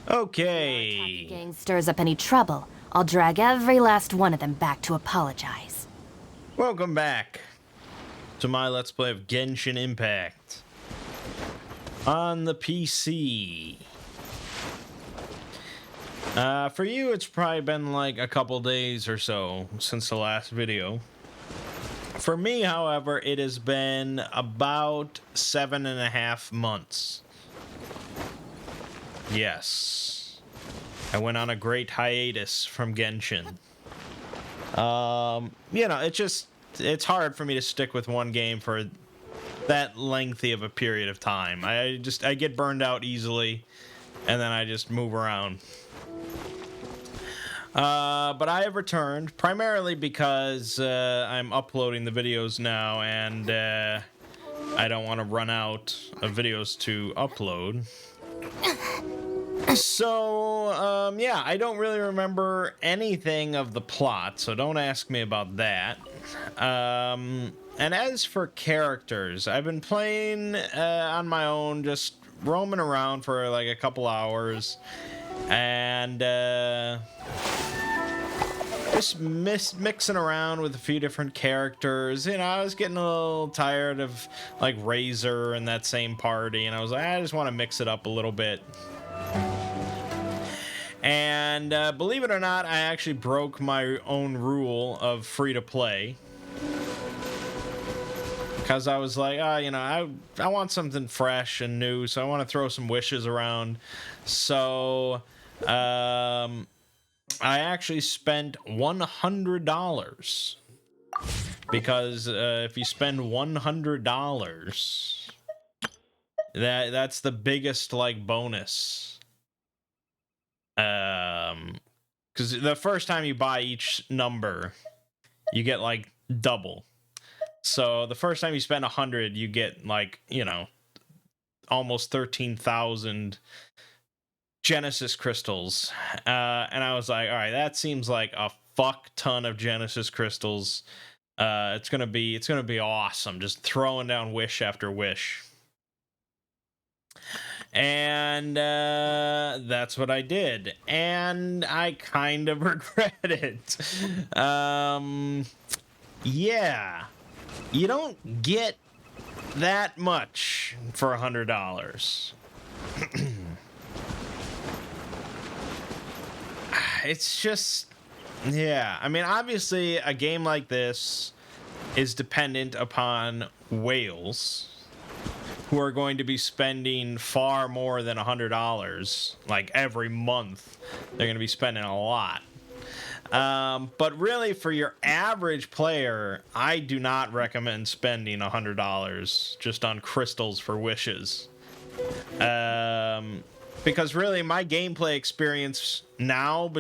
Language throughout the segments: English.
Okay. Gang stirs up any trouble, I'll drag every last one of them back to apologize. Welcome back to my Let's Play of Genshin Impact on the PC. For you, it's probably been like a couple days or so since the last video. For me, however, it has been about 7.5 months. Yes. I went on a great hiatus from Genshin. You know, it's hard for me to stick with one game for that lengthy of a period of time. I get burned out easily, and then I just move around. But I have returned primarily because I'm uploading the videos now, and I don't want to run out of videos to upload. So, yeah, I don't really remember anything of the plot, so don't ask me about that. And as for characters, I've been playing on my own, just roaming around for like a couple hours, and just mixing around with a few different characters. You know, I was getting a little tired of like Razor and that same party, and I was like, I just want to mix it up a little bit. And believe it or not, I actually broke my own rule of free to play, because I was like, you know, I want something fresh and new, so I want to throw some wishes around. So I actually spent $100, because if you spend $100, that's the biggest like bonus. Because the first time you buy each number, you get like double. So the first time you spend 100, you get like, you know, almost 13,000 Genesis crystals. And I was like, all right, that seems like a fuck ton of Genesis crystals. It's gonna be awesome, just throwing down wish after wish. And that's what I did, and I kind of regret it. Yeah, you don't get that much for $100. It's just, yeah, I mean, obviously a game like this is dependent upon whales who are going to be spending far more than $100, like every month. They're going to be spending a lot. But really, for your average player, I do not recommend spending $100 just on crystals for wishes. Because really, my gameplay experience now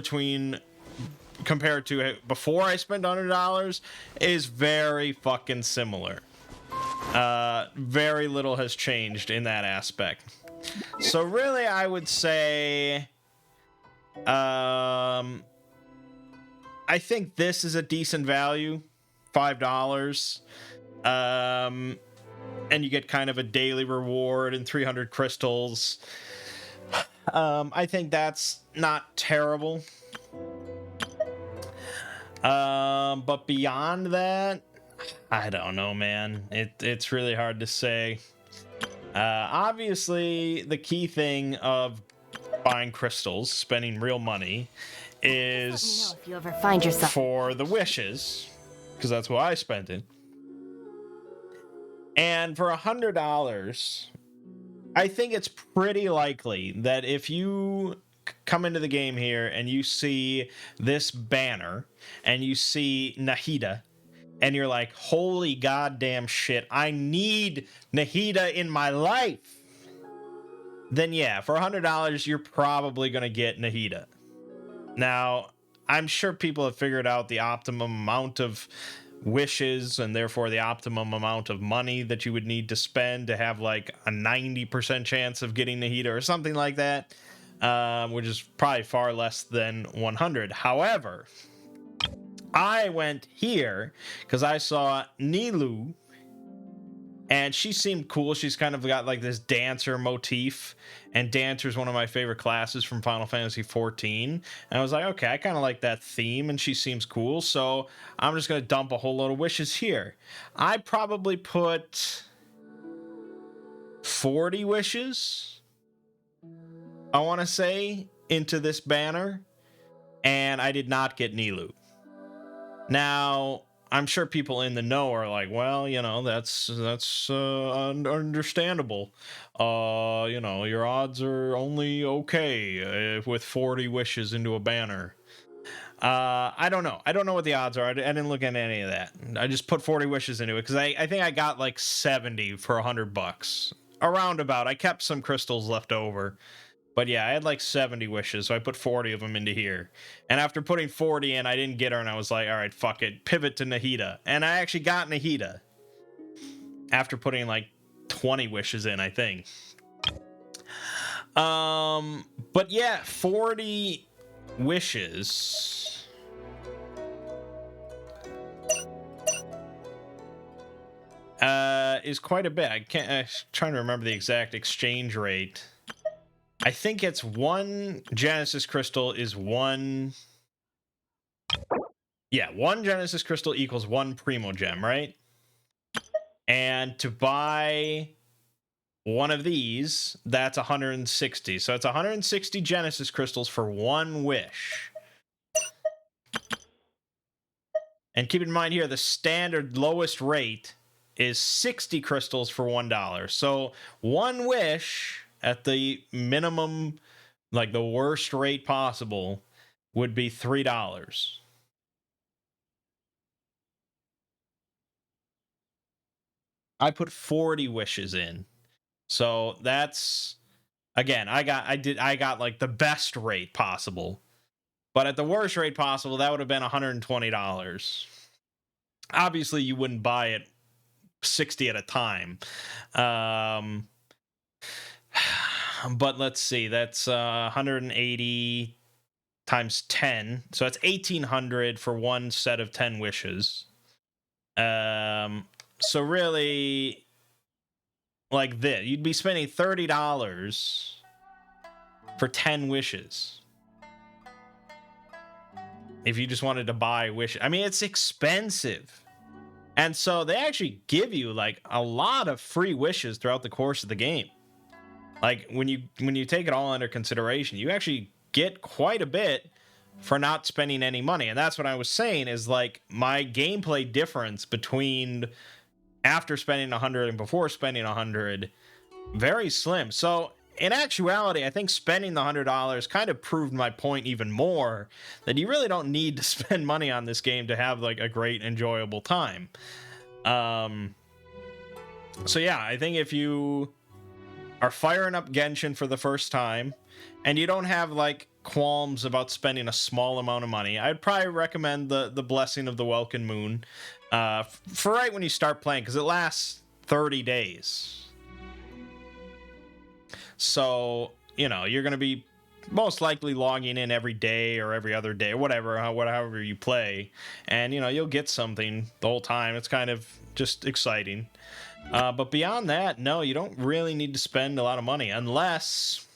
compared to before I spent $100 is very fucking similar. Very little has changed in that aspect. So really, I would say, I think this is a decent value, $5. And you get kind of a daily reward and 300 crystals. I think that's not terrible. But beyond that, I don't know, man. It's really hard to say. Obviously, the key thing of buying crystals, spending real money, is Let me know if you ever find yourself for the wishes, because that's what I spent it. And for $100, I think it's pretty likely that if you come into the game here and you see this banner and you see Nahida, and you're like, holy goddamn shit, I need Nahida in my life, then yeah, for $100, you're probably going to get Nahida. Now, I'm sure people have figured out the optimum amount of wishes and therefore the optimum amount of money that you would need to spend to have like a 90% chance of getting Nahida or something like that, which is probably far less than 100. However, I went here because I saw Nilou And she seemed cool. She's kind of got like this dancer motif, and dancer's one of my favorite classes from Final Fantasy 14. And I was like, okay, I kind of like that theme, and she seems cool, so I'm just gonna dump a whole load of wishes here. I probably put 40 wishes, I want to say, into this banner, and I did not get Nilou. Now, I'm sure people in the know are like, well, you know, that's understandable. You know, your odds are only okay with 40 wishes into a banner. I don't know. I don't know what the odds are. I didn't look at any of that. I just put 40 wishes into it because I think I got like 70 for $100. Around about. I kept some crystals left over. But yeah, I had like 70 wishes, so I put 40 of them into here. And after putting 40 in, I didn't get her, and I was like, all right, fuck it. Pivot to Nahida. And I actually got Nahida after putting like 20 wishes in, I think. But yeah, 40 wishes. Is quite a bit. I'm trying to remember the exact exchange rate. I think it's one Genesis crystal is one. Yeah, one Genesis crystal equals one Primo Gem, right? And to buy one of these, that's 160. So it's 160 Genesis crystals for one wish. And keep in mind here, the standard lowest rate is 60 crystals for $1. So one wish at the minimum, like the worst rate possible, would be $3. I put 40 wishes in. So that's, again, I got like the best rate possible. But at the worst rate possible, that would have been $120. Obviously, you wouldn't buy it 60 at a time. But let's see, that's 180 times 10. So that's 1,800 for one set of 10 wishes. So really, like this, you'd be spending $30 for 10 wishes if you just wanted to buy wish. I mean, it's expensive. And so they actually give you like a lot of free wishes throughout the course of the game. Like when you take it all under consideration, you actually get quite a bit for not spending any money. And that's what I was saying, is like my gameplay difference between after spending 100 and before spending 100, very slim. So in actuality, I think spending the $100 kind of proved my point even more, that you really don't need to spend money on this game to have like a great, enjoyable time. So yeah, I think if you are firing up Genshin for the first time and you don't have like qualms about spending a small amount of money, I'd probably recommend the Blessing of the Welkin Moon for right when you start playing, because it lasts 30 days. So, you know, you're going to be most likely logging in every day or every other day, whatever, however you play. And, you know, you'll get something the whole time. It's kind of just exciting. But beyond that, no, you don't really need to spend a lot of money unless,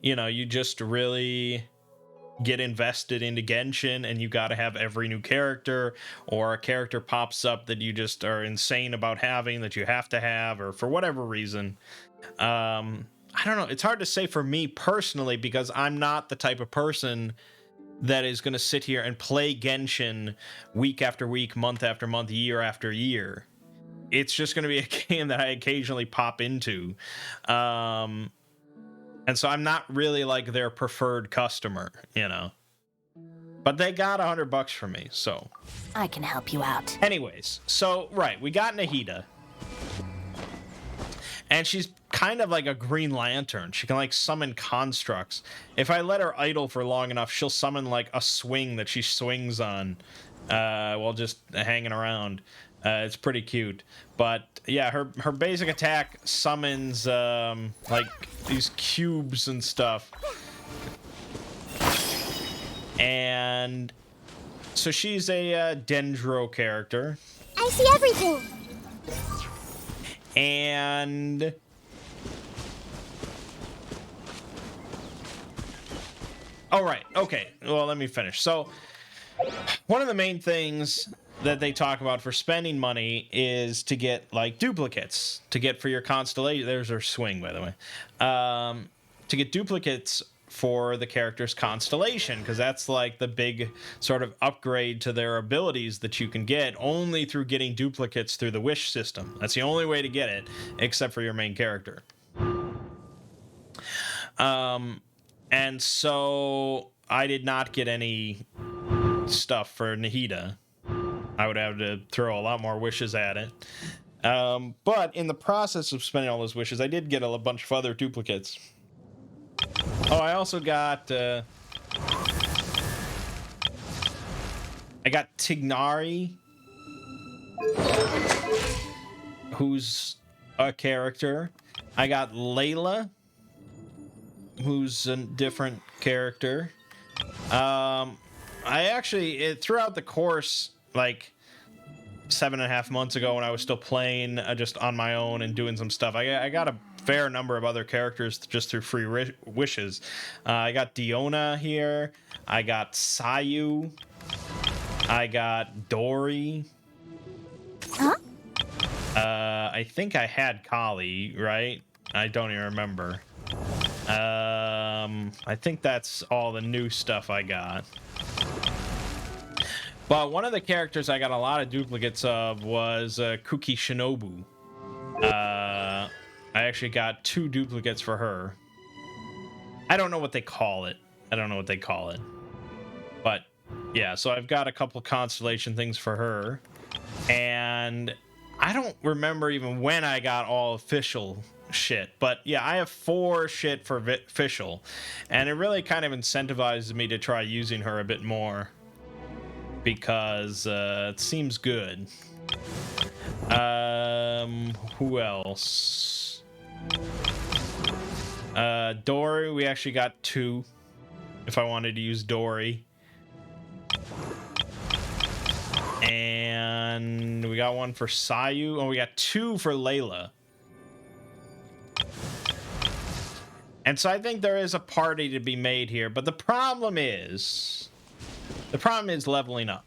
you know, you just really get invested into Genshin and you got to have every new character, or a character pops up that you just are insane about having that you have to have, or for whatever reason. I don't know. It's hard to say for me personally, because I'm not the type of person that is going to sit here and play Genshin week after week, month after month, year after year. It's just going to be a game that I occasionally pop into. And so I'm not really like their preferred customer, you know. But they got $100 from me, so. I can help you out. Anyways, so, right, we got Nahida. And she's kind of like a Green Lantern. She can, like, summon constructs. If I let her idle for long enough, she'll summon, like, a swing that she swings on while just hanging around. It's pretty cute. But, yeah, her basic attack summons, like, these cubes and stuff. And so she's a Dendro character. I see everything. And all right, okay. Well, let me finish. So, one of the main things that they talk about for spending money is to get like duplicates to get for your constellation. There's our swing, by the way. To get duplicates for the character's constellation, because that's like the big sort of upgrade to their abilities that you can get only through getting duplicates through the wish system. That's the only way to get it, except for your main character. And so I did not get any stuff for Nahida. I would have to throw a lot more wishes at it. But in the process of spending all those wishes, I did get a bunch of other duplicates. Oh, I also got I got Tignari, who's a character. I got Layla, who's a different character. I actually, throughout the course, like 7.5 months ago when I was still playing just on my own and doing some stuff, I got a fair number of other characters just through free wishes. I got Diona here. I got Sayu. I got Dory. Huh? I think I had Kali, right? I don't even remember. I think that's all the new stuff I got. But one of the characters I got a lot of duplicates of was Kuki Shinobu. I actually got 2 duplicates for her. I don't know what they call it. But yeah, so I've got a couple constellation things for her. And I don't remember even when I got all official shit. But yeah, I have 4 shit for official. And it really kind of incentivizes me to try using her a bit more. Because it seems good. Who else? Dory, we actually got 2. If I wanted to use Dory. And we got 1 for Sayu. Oh, we got 2 for Layla. And so I think there is a party to be made here. But the problem is leveling up.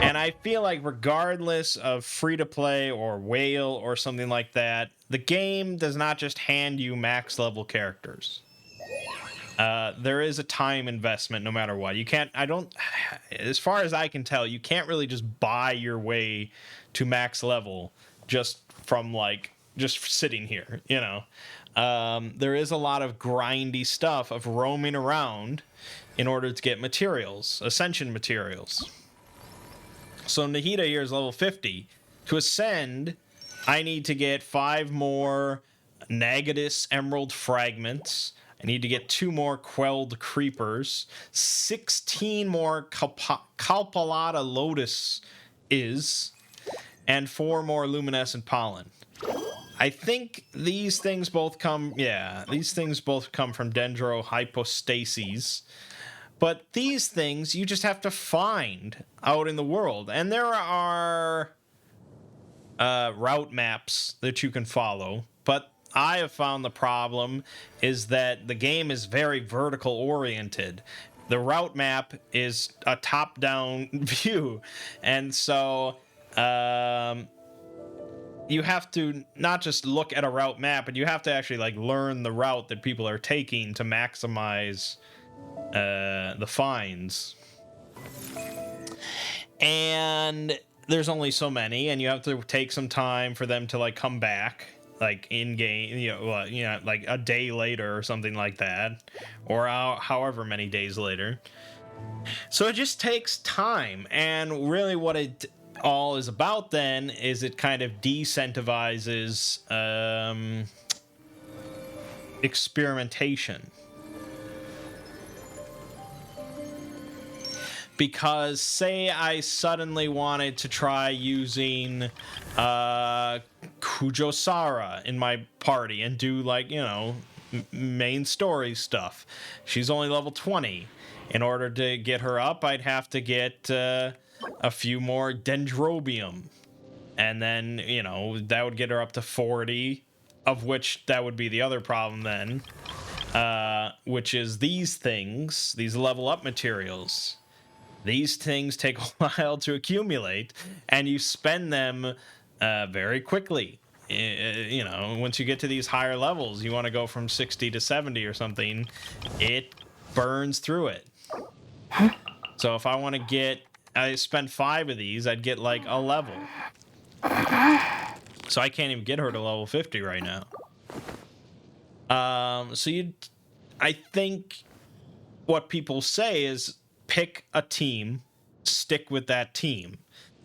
And I feel like regardless of free-to-play or whale or something like that, the game does not just hand you max level characters. There is a time investment no matter what. You can't, as far as I can tell, you can't really just buy your way to max level just from just sitting here, you know. There is a lot of grindy stuff of roaming around in order to get materials, ascension materials. So Nahida here is level 50. To ascend, I need to get 5 more Nagadus Emerald Fragments. I need to get 2 more Quelled Creepers, 16 more Kalpalata Lotus and 4 more Luminescent Pollen. I think these things both come, from Dendro Hypostases. But these things you just have to find out in the world. And there are route maps that you can follow. But I have found the problem is that the game is very vertical oriented. The route map is a top-down view. And so you have to not just look at a route map, but you have to actually learn the route that people are taking to maximize the finds. And there's only so many, and you have to take some time for them to come back in game, like a day later or something like that, or however many days later. So it just takes time, and really what it all is about then is it kind of decentivizes experimentation. Because say I suddenly wanted to try using Kujosara in my party and do main story stuff. She's only level 20. In order to get her up, I'd have to get a few more Dendrobium. And then, you know, that would get her up to 40, of which that would be the other problem then, which is these things, these level up materials. These things take a while to accumulate, and you spend them very quickly. You know, once you get to these higher levels, you want to go from 60 to 70 or something, it burns through it. So if I want to get, I spend 5 of these, I'd get like a level. So I can't even get her to level 50 right now. So I think what people say is pick a team, stick with that team,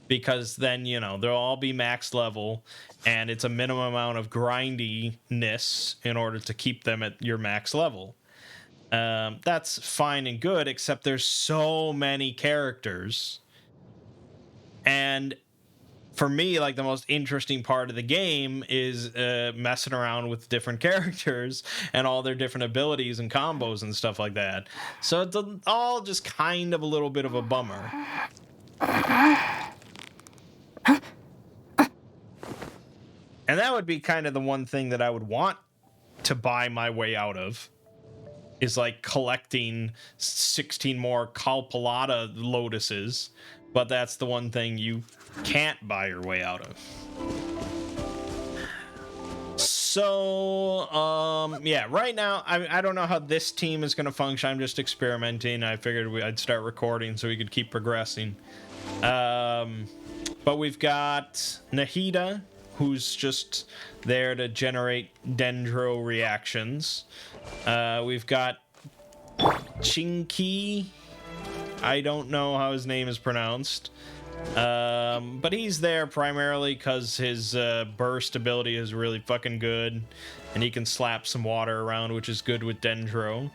because then, you know, they'll all be max level, and it's a minimum amount of grindiness in order to keep them at your max level. That's fine and good, except there's so many characters. And for me, like, the most interesting part of the game is messing around with different characters and all their different abilities and combos and stuff like that. So it's all just kind of a little bit of a bummer. And that would be kind of the one thing that I would want to buy my way out of, is like collecting 16 more Kalpalata lotuses. But that's the one thing you can't buy your way out of. So, yeah, right now, I don't know how this team is going to function. I'm just experimenting. I figured I'd start recording so we could keep progressing. But we've got Nahida, who's just there to generate dendro reactions. We've got Chinky. I don't know how his name is pronounced. But he's there primarily because his burst ability is really fucking good, and he can slap some water around, which is good with dendro.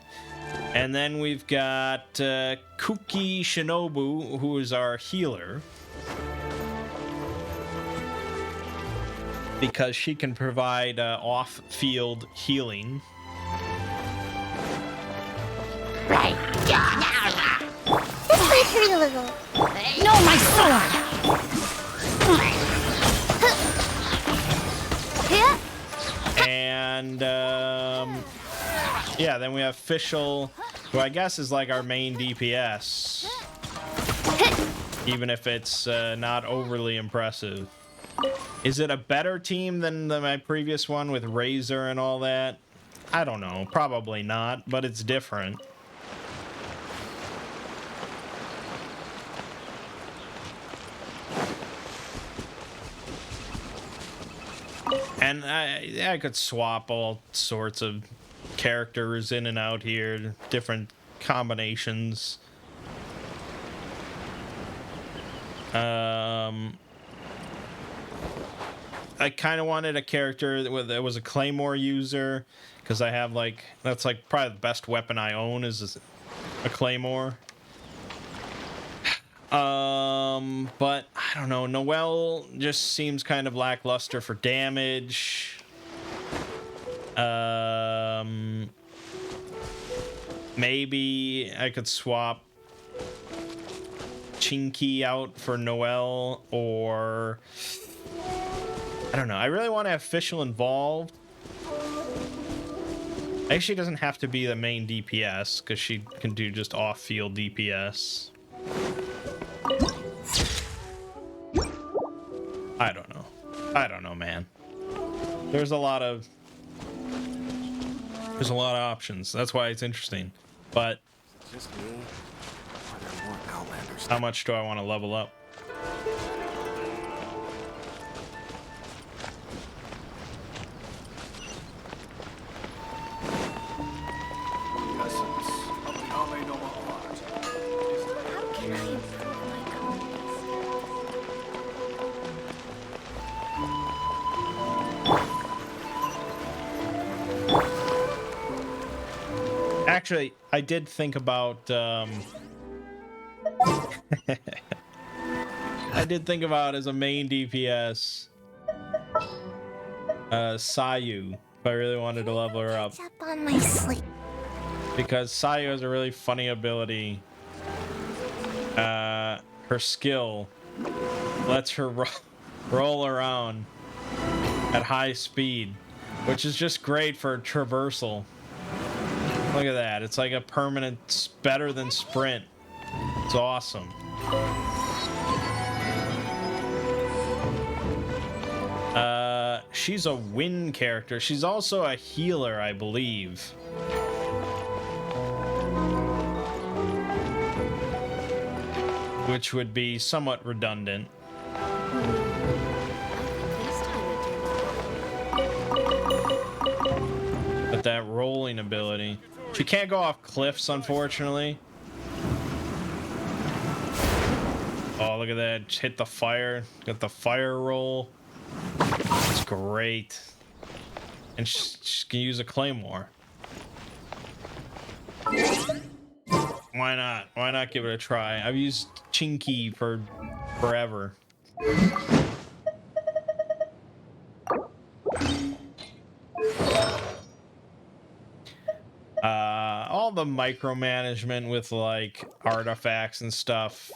And then we've got Kuki Shinobu, who is our healer, because she can provide off-field healing. Right. This might hurt a little. No, my sword! And yeah, then we have Fischl, who I guess is like our main DPS, even if it's not overly impressive. Is it a better team than my previous one with Razor and all that? I don't know, probably not, but it's different. And I could swap all sorts of characters in and out here, different combinations. I kind of wanted a character that was a Claymore user, because I have like, that's like probably the best weapon I own is a Claymore. But I don't know, Noelle just seems kind of lackluster for damage. Maybe I could swap Chinky out for Noelle, or I don't know. I really want to have Fischl involved. Actually, doesn't have to be the main DPS, because she can do just off-field DPS. I don't know. I don't know, man. There's a lot of options. That's why it's interesting. But Just me? Are there more Outlanders? how much do I want to level up? The essence of the Ame no art. How can I improve my combos? Actually, I did think about I did think about as a main DPS Sayu, if I really wanted to level her up, It's up on my sleeve. because Sayu has a really funny ability. Her skill lets her roll around at high speed, which is just great for traversal. Look at that. It's like a permanent, better than sprint. It's awesome. She's a wind character. She's also a healer, I believe. Which would be somewhat redundant. But that rolling ability. She can't go off cliffs, unfortunately. Oh, look at that. Just hit the fire. Got the fire roll. It's great. And she can use a claymore. Why not? Why not give it a try? I've used Chinky for forever. All the micromanagement with like artifacts and stuff,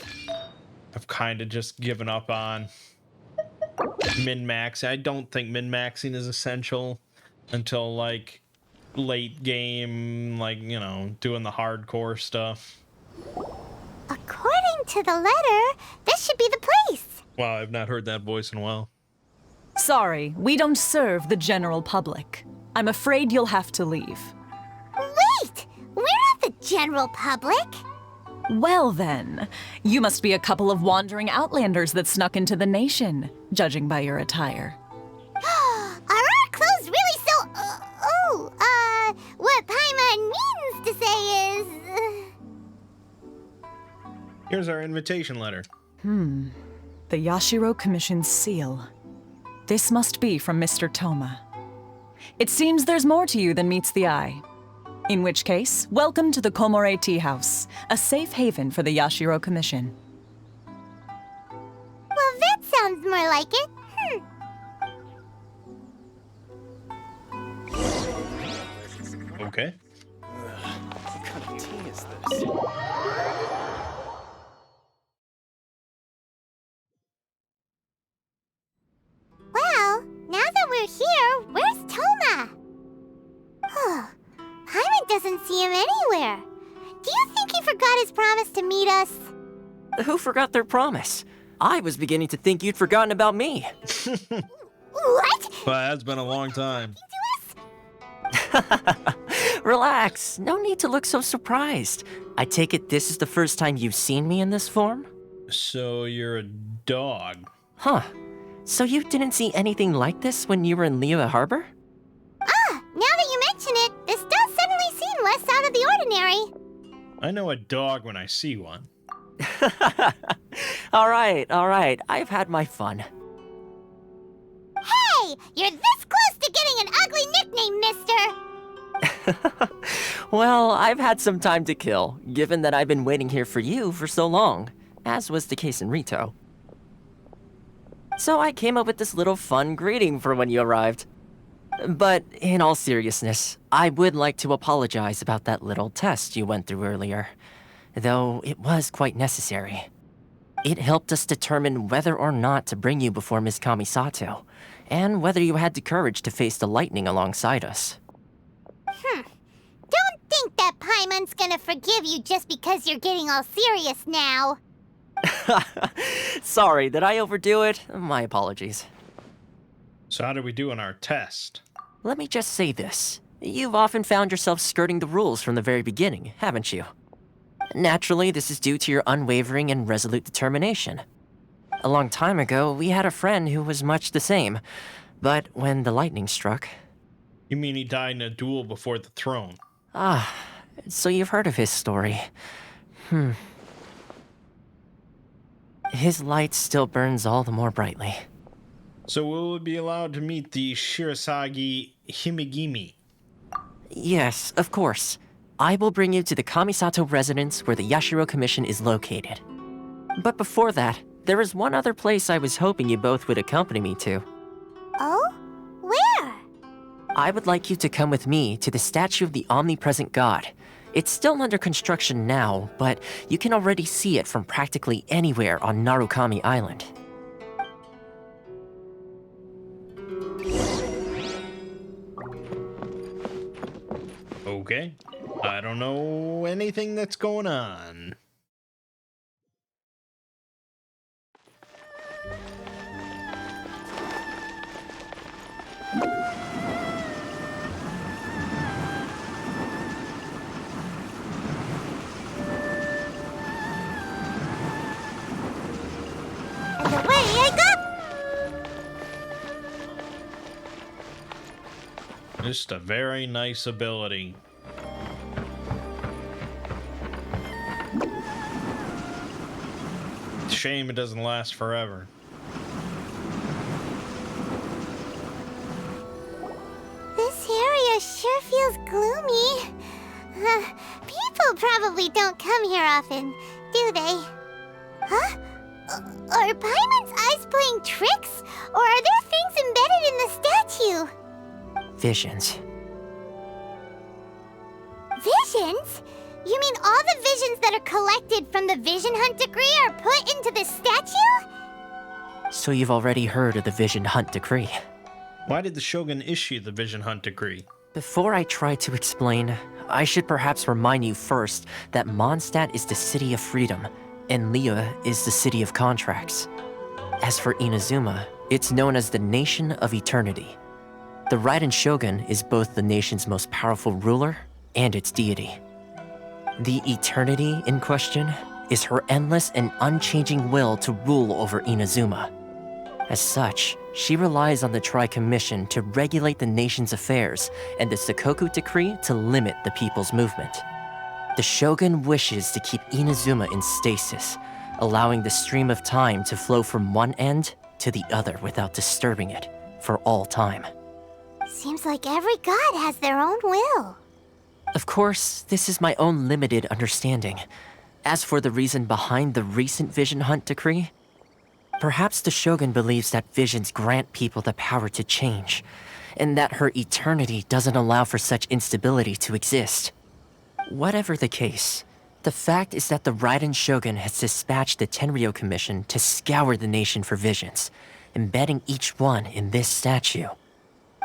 I've kind of just given up on. Min-max. I don't think min-maxing is essential until like late game, like, you know, doing the hardcore stuff. According to the letter, this should be the place. Wow, I've not heard that voice in a while. Sorry, we don't serve the general public. I'm afraid you'll have to leave. Wait! We're not the general public. Well then, you must be a couple of wandering outlanders that snuck into the nation, judging by your attire. Are our clothes really so... what Paimon means to say is... Here's our invitation letter. The Yashiro Commission's seal. This must be from Mr. Toma. It seems there's more to you than meets the eye. In which case, welcome to the Komore Tea House, a safe haven for the Yashiro Commission. Well, that sounds more like it. Okay. What kind of tea is this? Well, now that we're here, where's Toma? Paimon doesn't see him anywhere. Do you think he forgot his promise to meet us? Who forgot their promise? I was beginning to think you'd forgotten about me. What? Well, that's been a long time. Relax, no need to look so surprised. I take it this is the first time you've seen me in this form? So you're a dog. Huh. So you didn't see anything like this when you were in Liyue Harbor? Now that you mention it, this does suddenly seem less out of the ordinary. I know a dog when I see one. All right. I've had my fun. Hey, you're this close to getting an ugly nickname, mister. Well, I've had some time to kill, given that I've been waiting here for you for so long, as was the case in Rito. So I came up with this little fun greeting for when you arrived. But in all seriousness, I would like to apologize about that little test you went through earlier, though it was quite necessary. It helped us determine whether or not to bring you before Ms. Kamisato, and whether you had the courage to face the lightning alongside us. Don't think that Paimon's gonna forgive you just because you're getting all serious now. Sorry, did I overdo it? My apologies. So how did we do on our test? Let me just say this. You've often found yourself skirting the rules from the very beginning, haven't you? Naturally, this is due to your unwavering and resolute determination. A long time ago, we had a friend who was much the same, but when the lightning struck... You mean he died in a duel before the throne? So you've heard of his story. His light still burns all the more brightly. So will we be allowed to meet the Shirisagi Himegimi? Yes, of course. I will bring you to the Kamisato residence where the Yashiro Commission is located. But before that, there is one other place I was hoping you both would accompany me to. Oh? Where? I would like you to come with me to the statue of the omnipresent god. It's still under construction now, but you can already see it from practically anywhere on Narukami Island. Okay. I don't know anything that's going on. And away I go! Just a very nice ability. Shame it doesn't last forever. This area sure feels gloomy. People probably don't come here often, do they? Huh? Are Paimon's eyes playing tricks? Or are there things embedded in the statue? Visions. Visions? You mean all the visions that are collected from the Vision Hunt decree are put into this statue? So you've already heard of the Vision Hunt Decree. Why did the Shogun issue the Vision Hunt decree? Before I try to explain, I should perhaps remind you first that Mondstadt is the city of freedom, and Liyue is the city of contracts. As for Inazuma, it's known as the Nation of Eternity. The Raiden Shogun is both the nation's most powerful ruler and its deity. The Eternity in question is her endless and unchanging will to rule over Inazuma. As such, she relies on the Tri-Commission to regulate the nation's affairs and the Sakoku Decree to limit the people's movement. The Shogun wishes to keep Inazuma in stasis, allowing the stream of time to flow from one end to the other without disturbing it for all time. Seems like every god has their own will. Of course, this is my own limited understanding. As for the reason behind the recent Vision Hunt decree, perhaps the Shogun believes that visions grant people the power to change, and that her eternity doesn't allow for such instability to exist. Whatever the case, the fact is that the Raiden Shogun has dispatched the Tenryou Commission to scour the nation for visions, embedding each one in this statue.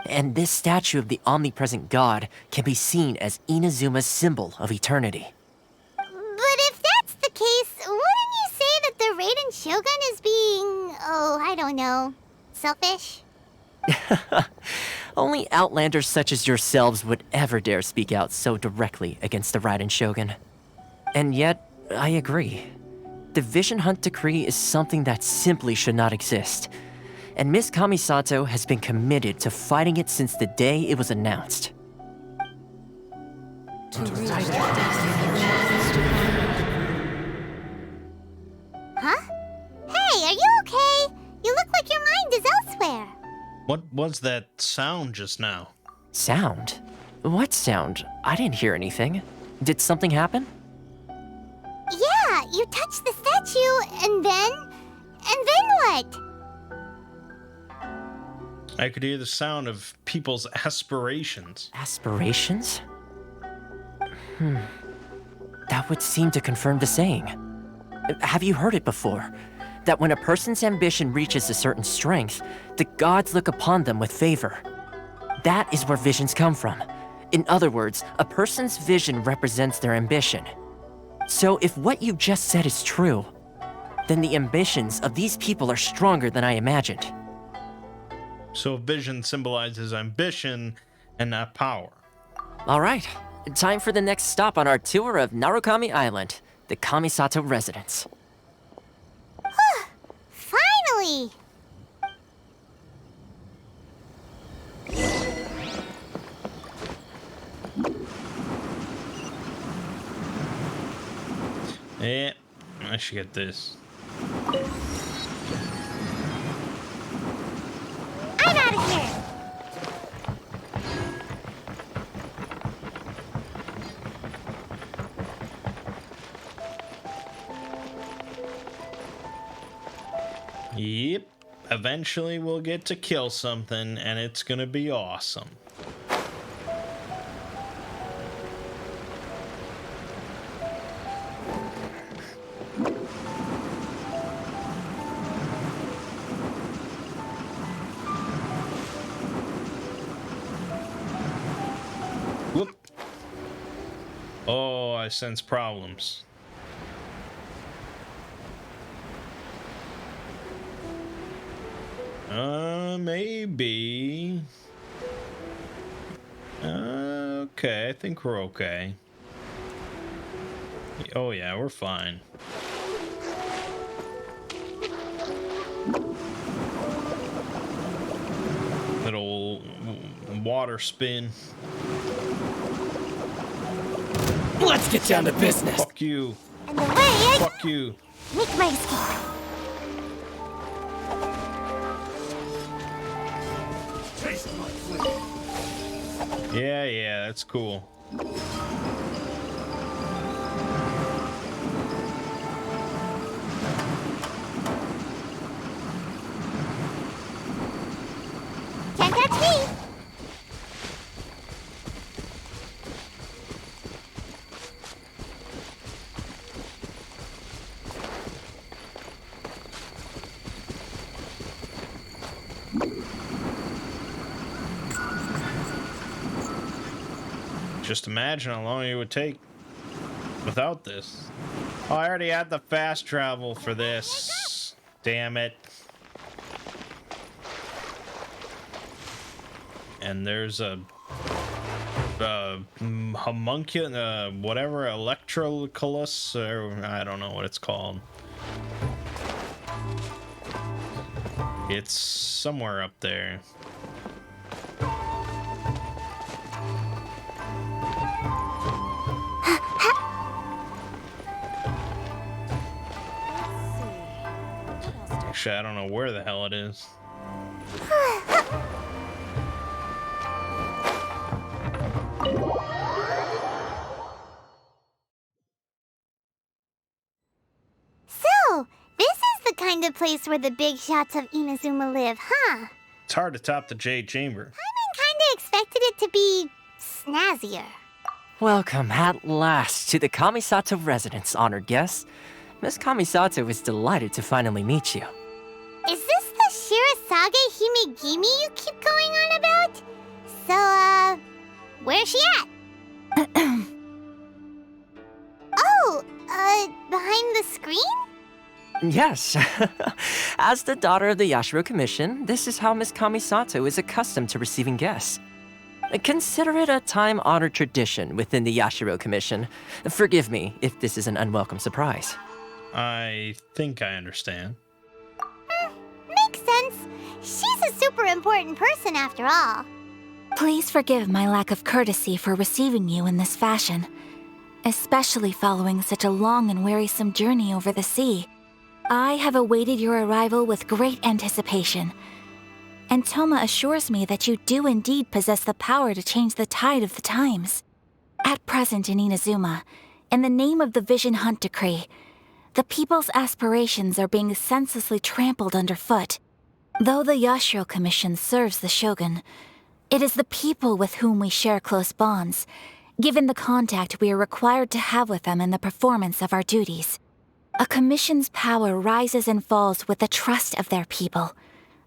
And this statue of the omnipresent god can be seen as Inazuma's symbol of eternity. But if that's the case, wouldn't you say that the Raiden Shogun is being, I don't know, selfish? Only outlanders such as yourselves would ever dare speak out so directly against the Raiden Shogun. And yet, I agree. The Vision Hunt Decree is something that simply should not exist. And Miss Kamisato has been committed to fighting it since the day it was announced. Huh? Hey, are you okay? You look like your mind is elsewhere. What was that sound just now? Sound? What sound? I didn't hear anything. Did something happen? Yeah, you touched the statue, and then what? I could hear the sound of people's aspirations. Aspirations? That would seem to confirm the saying. Have you heard it before? That when a person's ambition reaches a certain strength, the gods look upon them with favor. That is where visions come from. In other words, a person's vision represents their ambition. So if what you just said is true, then the ambitions of these people are stronger than I imagined. So vision symbolizes ambition and not power. All right, time for the next stop on our tour of Narukami Island, the Kamisato residence. Finally! Yeah, I should get this. I'm out of here! Yep. Eventually we'll get to kill something, and it's gonna be awesome. Whoop. Oh, I sense problems. Maybe. Okay, I think we're okay. Oh yeah, we're fine. Little water spin. Let's get down to business. Fuck you. And the way I Fuck you. make my escape. Yeah, that's cool. Can't catch me. Just imagine how long it would take without this. Oh, I already had the fast travel for this. Damn it. And there's a homunculus, whatever, electroculus, or I don't know what it's called. It's somewhere up there. Actually, I don't know where the hell it is. So, this is the kind of place where the big shots of Inazuma live, huh? It's hard to top the Jade Chamber. I kinda expected it to be snazzier. Welcome at last to the Kamisato residence, honored guests. Miss Kamisato is delighted to finally meet you. Is this the Shirasage Himegimi you keep going on about? So, where's she at? Oh, behind the screen? Yes. As the daughter of the Yashiro Commission, this is how Miss Kamisato is accustomed to receiving guests. Consider it a time-honored tradition within the Yashiro Commission. Forgive me if this is an unwelcome surprise. I think I understand. Makes sense. She's a super important person after all. Please forgive my lack of courtesy for receiving you in this fashion, especially following such a long and wearisome journey over the sea. I have awaited your arrival with great anticipation, and Toma assures me that you do indeed possess the power to change the tide of the times. At present in Inazuma, in the name of the Vision Hunt Decree, the people's aspirations are being senselessly trampled underfoot. Though the Yashiro Commission serves the Shogun, it is the people with whom we share close bonds, given the contact we are required to have with them in the performance of our duties. A commission's power rises and falls with the trust of their people.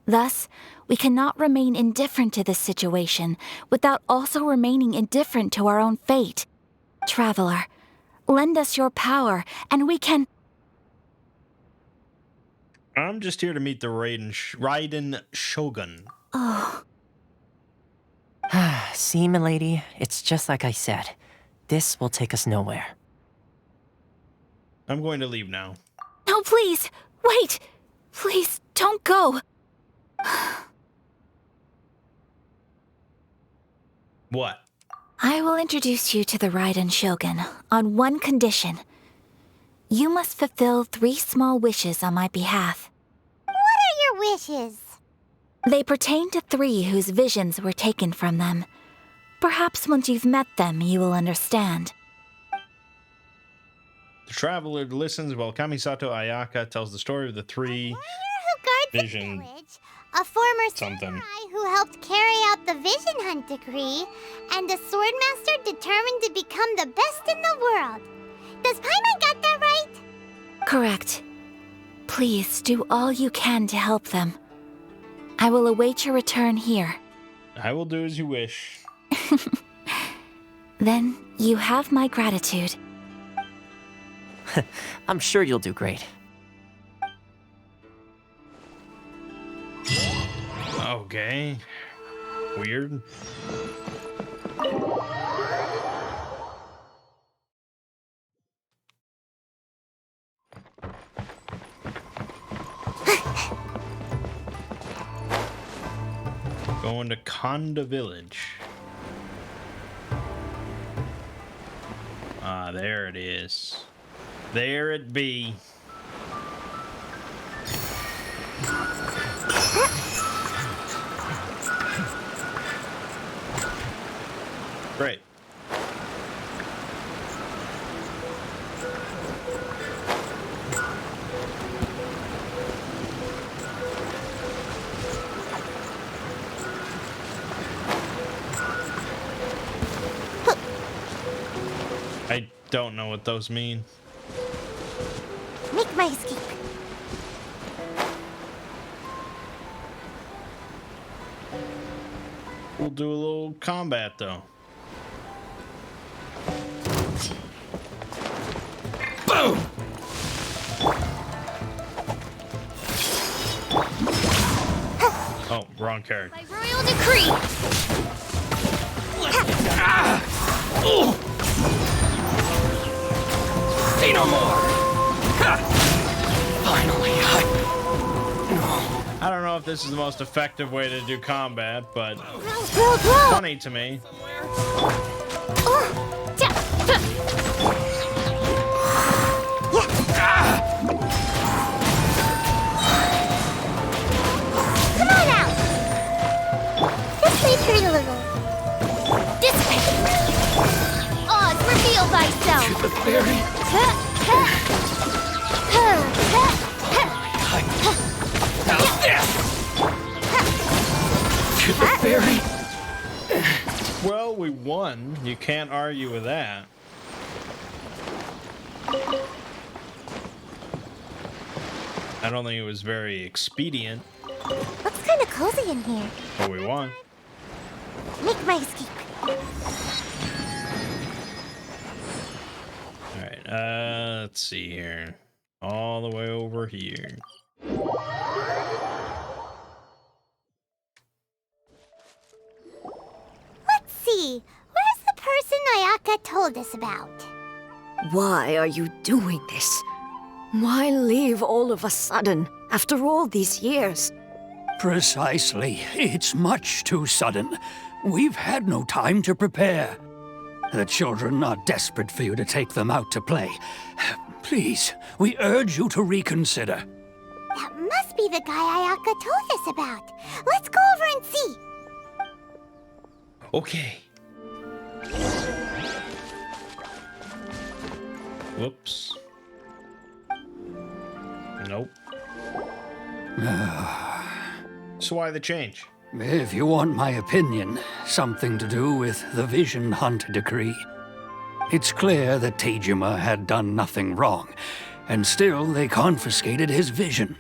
Thus, we cannot remain indifferent to this situation without also remaining indifferent to our own fate. Traveler, lend us your power, and we can... I'm just here to meet the Raiden Shogun. Oh, See, milady, it's just like I said. This will take us nowhere. I'm going to leave now. no, please, wait! Please, don't go! What? I will introduce you to the Raiden Shogun on one condition. You must fulfill 3 small wishes on my behalf. What are your wishes? They pertain to 3 whose visions were taken from them. Perhaps once you've met them, you will understand. The traveler listens while Kamisato Ayaka tells the story of the 3 Who guards Vision the village? A former something. samurai who helped carry out the Vision Hunt Decree, and a swordmaster determined to become the best in the world. Does Paimon got that right? Correct. Please do all you can to help them. I will await your return here. I will do as you wish. Then you have my gratitude. I'm sure you'll do great. Okay. Weird. Going to Konda Village. Ah, there it is. There it be. Great. I don't know what those mean. Make my escape. We'll do a little combat though. Boom! Oh, wrong card. By royal decree. Say no more! Ha! Finally, I don't know if this is the most effective way to do combat, but Grow. funny to me. Come on out. This may hurt a little. Dissipate. Oz, reveal thyself. the fairy! How's this? To the fairy! Well, we won. You can't argue with that. I don't think it was very expedient, Looks kind of cozy in here. but we won. Make my escape. Alright, let's see here. All the way over here. Let's see. Where's the person Ayaka told us about? Why are you doing this? Why leave all of a sudden, after all these years? Precisely. It's much too sudden. We've had no time to prepare. The children are desperate for you to take them out to play. Please, we urge you to reconsider. That must be the guy Ayaka told us about. Let's go over and see. Okay. Whoops. Nope. So why the change? If you want my opinion, something to do with the Vision Hunt decree. It's clear that Tejima had done nothing wrong, and still they confiscated his vision.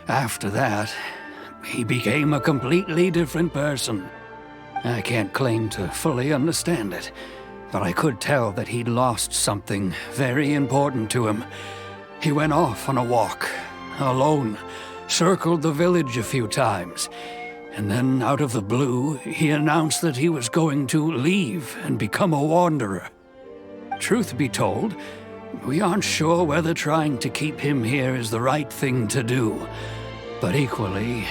After that, he became a completely different person. I can't claim to fully understand it, but I could tell that he'd lost something very important to him. He went off on a walk, alone, circled the village a few times, and then out of the blue, he announced that he was going to leave and become a wanderer. Truth be told, we aren't sure whether trying to keep him here is the right thing to do. But equally,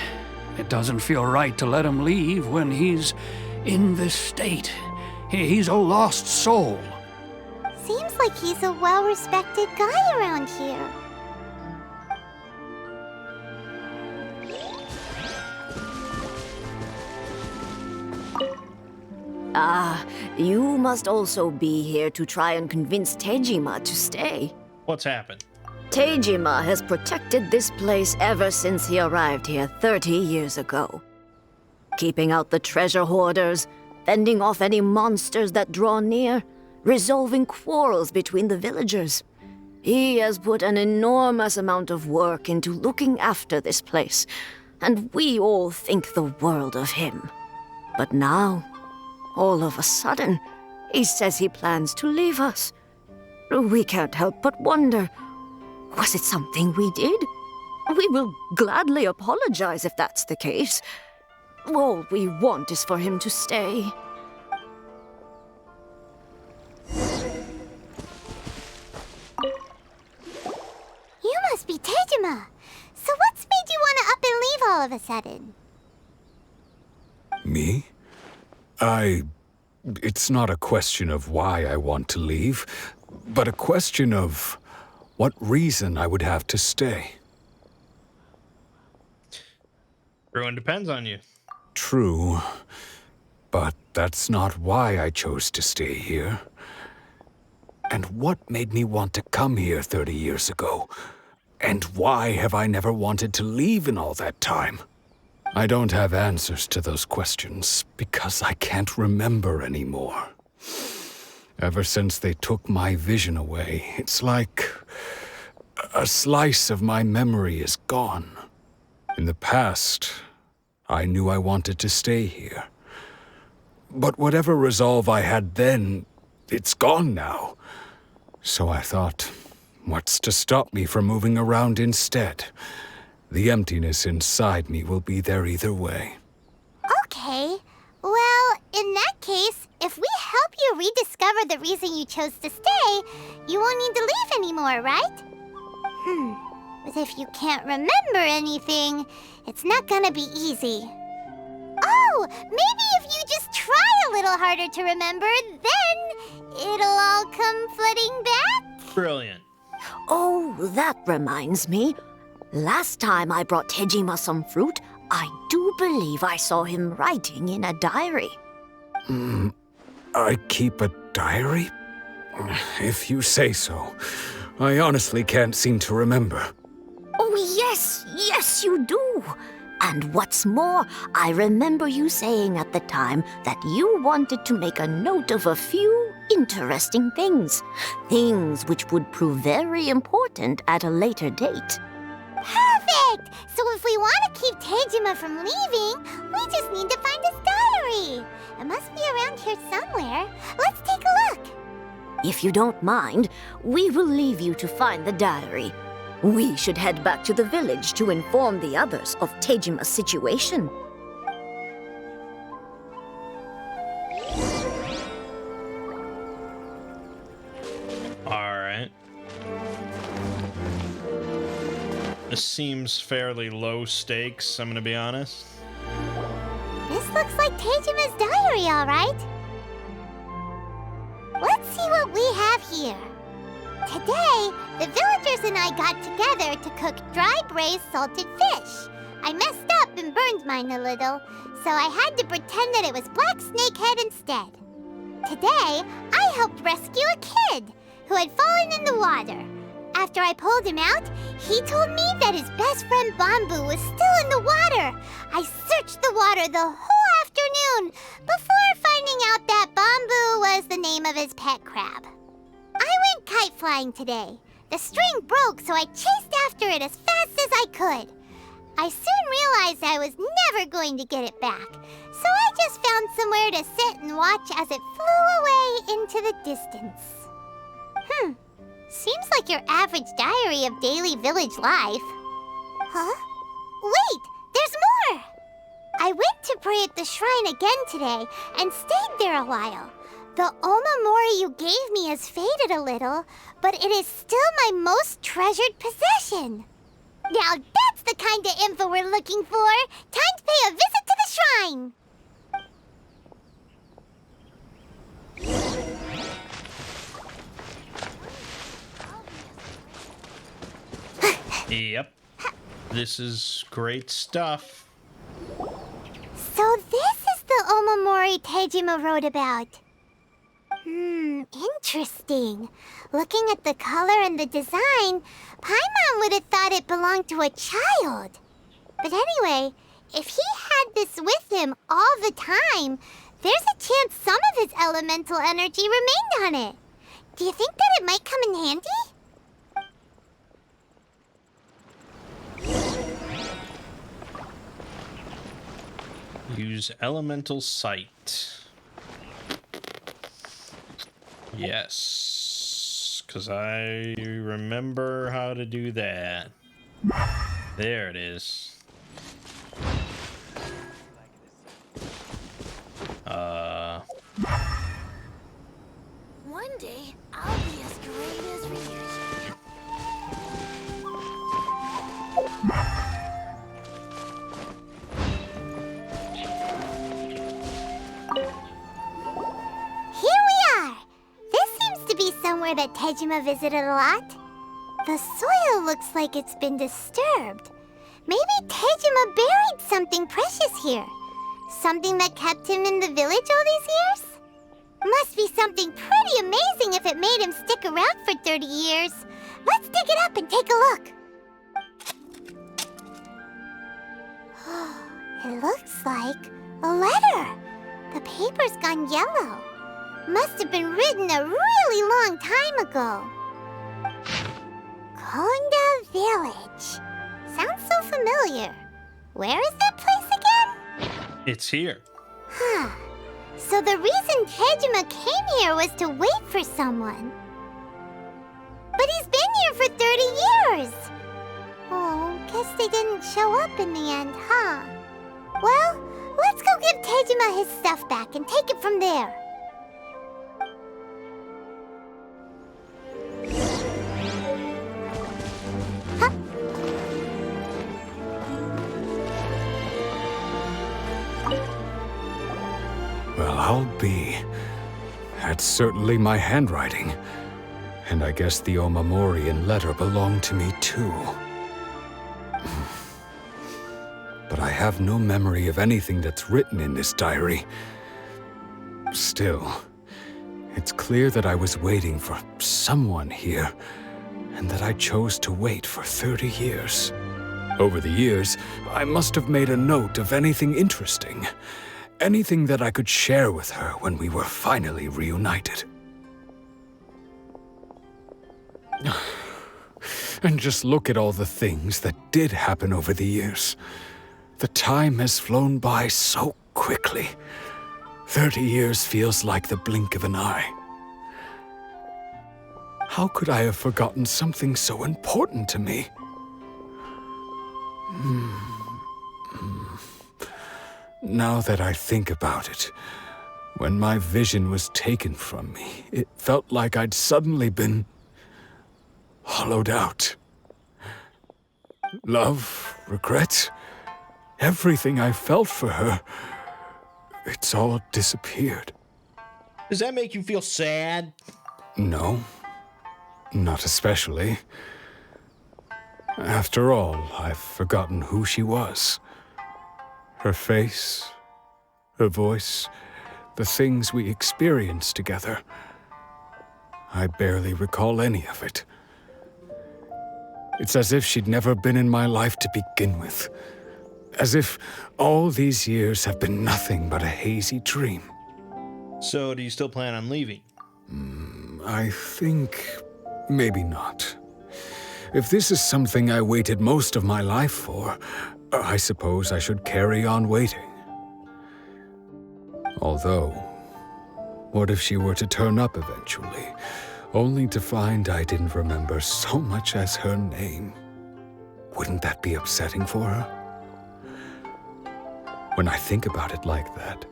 it doesn't feel right to let him leave when he's in this state. He's a lost soul. Seems like he's a well-respected guy around here. Ah, you must also be here to try and convince Tejima to stay. What's happened? Tejima has protected this place ever since he arrived here 30 years ago. Keeping out the treasure hoarders, fending off any monsters that draw near, resolving quarrels between the villagers. He has put an enormous amount of work into looking after this place, and we all think the world of him. But now, all of a sudden, He says he plans to leave us. We can't help but wonder, was it something we did? We will gladly apologize if that's the case. All we want is for him to stay. You must be Tejima. So what's made you want to up and leave all of a sudden? Me? It's not a question of why I want to leave, but a question of what reason I would have to stay. Everyone depends on you. True, but that's not why I chose to stay here. And what made me want to come here 30 years ago? And why have I never wanted to leave in all that time? I don't have answers to those questions because I can't remember anymore. Ever since they took my vision away, it's like a slice of my memory is gone. In the past, I knew I wanted to stay here. But whatever resolve I had then, it's gone now. So I thought, what's to stop me from moving around instead? The emptiness inside me will be there either way. Okay. Well, in that case, if we help you rediscover the reason you chose to stay, you won't need to leave anymore, right? But if you can't remember anything, it's not gonna be easy. Oh, maybe if you just try a little harder to remember, then it'll all come flooding back? Brilliant. Oh, that reminds me. Last time I brought Tejima some fruit, I do believe I saw him writing in a diary. I keep a diary? If you say so. I honestly can't seem to remember. Oh, yes, you do. And what's more, I remember you saying at the time that you wanted to make a note of a few interesting things. Things which would prove very important at a later date. Perfect! So if we want to keep Tejima from leaving, we just need to find his diary. It must be around here somewhere. Let's take a look. If you don't mind, we will leave you to find the diary. We should head back to the village to inform the others of Tejima's situation. All right. This seems fairly low stakes, I'm gonna be honest. This looks like Tejima's diary, all right. Let's see what we have here. Today, the villagers and I got together to cook dry braised salted fish. I messed up and burned mine a little, so I had to pretend that it was black snakehead instead. Today, I helped rescue a kid who had fallen in the water. After I pulled him out, he told me that his best friend Bamboo was still in the water. I searched the water the whole afternoon before finding out that Bamboo was the name of his pet crab. I went kite flying today. The string broke, so I chased after it as fast as I could. I soon realized I was never going to get it back, so I just found somewhere to sit and watch as it flew away into the distance. Seems like your average diary of daily village life. Huh? Wait, there's more! I went to pray at the shrine again today and stayed there a while. The Omamori you gave me has faded a little, but it is still my most treasured possession. Now that's the kind of info we're looking for. Time to pay a visit to the shrine. Yep. This is great stuff. So this is the Omamori Tejima wrote about. Interesting. Looking at the color and the design, Paimon would have thought it belonged to a child. But anyway, if he had this with him all the time, there's a chance some of his elemental energy remained on it. Do you think that it might come in handy? Use elemental sight. Yes, because I remember how to do that. There it is. One day, I'll be as great as Ryuji. Here we are! This seems to be somewhere that Tejima visited a lot. The soil looks like it's been disturbed. Maybe Tejima buried something precious here. Something that kept him in the village all these years? Must be something pretty amazing if it made him stick around for 30 years. Let's dig it up and take a look. It looks like a letter. The paper's gone yellow. Must have been written a really long time ago. Konda Village. Sounds so familiar. Where is that place again? It's here. Huh. So the reason Tejima came here was to wait for someone. But he's been here for 30 years. Oh, guess they didn't show up in the end, huh? Well, let's go give Tejima his stuff back and take it from there. Huh? Well, I'll be. That's certainly my handwriting. And I guess the Omamorian letter belonged to me too. But I have no memory of anything that's written in this diary. Still, it's clear that I was waiting for someone here, and that I chose to wait for 30 years. Over the years, I must have made a note of anything interesting. Anything that I could share with her when we were finally reunited. And just look at all the things that did happen over the years. The time has flown by so quickly. 30 years feels like the blink of an eye. How could I have forgotten something so important to me? Now that I think about it, when my vision was taken from me, it felt like I'd suddenly been hollowed out. Love, regret, everything I felt for her, it's all disappeared. Does that make you feel sad? No, not especially. After all, I've forgotten who she was. Her face, her voice, the things we experienced together. I barely recall any of it. It's as if she'd never been in my life to begin with. As if all these years have been nothing but a hazy dream. So, do you still plan on leaving? I think maybe not. If this is something I waited most of my life for, I suppose I should carry on waiting. Although, what if she were to turn up eventually, only to find I didn't remember so much as her name? Wouldn't that be upsetting for her? When I think about it like that,